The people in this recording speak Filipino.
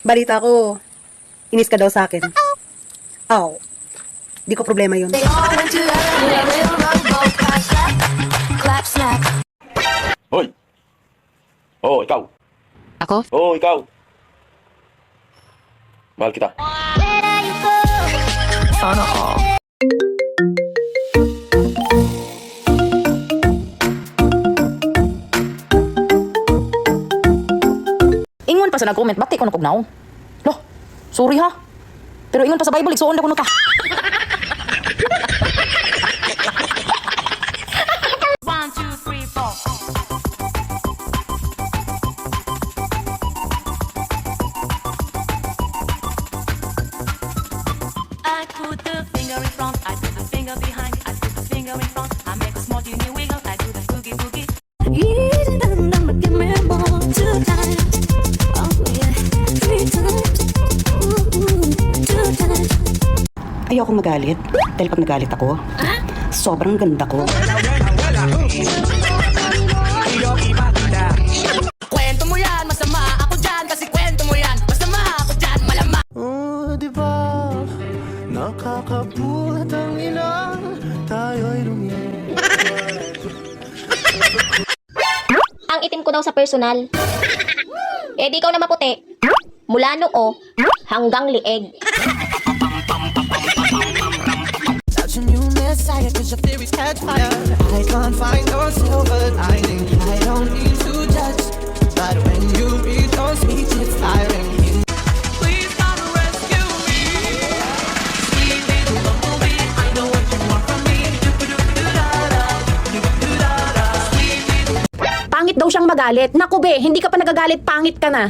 Balita ko, inis ka daw sa akin. Aw, di ko problema yun. Hoy! Oo, ikaw. Ako? Oo, ikaw. Mahal kita. Sana all. Ingon pa sa nag-comment, bati ko nakugnaw. Loh, sorry ha. Pero ingon pa sa Bible, igsuon na ko na ka. One, two, three, four. I put the finger in front, I put the finger behind, I put the finger in front, I make a small teeny wiggle, I do the boogie boogie. Ayokong magalit. Dahil pag nagalit ako, sobrang ganda ko. Kwento mo yan, masama ako dyan, kasi kwento mo yan, masama ako dyan, malama. Oh, di ba? Nakakabulat ang ina. Tayo'y lumiit. Ang itim ko daw sa personal. Eh di ikaw na maputi. Mula noo hanggang lieg. Such a new messiah, 'cause your theories catch fire. I can't find no silver lining. I don't need to judge, but when you read your speech, it's tiring. Please come rescue me. Sweet little bumblebee, I know what you want from me. Do-do-do-da-da, do-do-do-da-da. Sweet little Pangit daw siyang magalit. Naku be, hindi ka pa nagagalit, pangit ka na.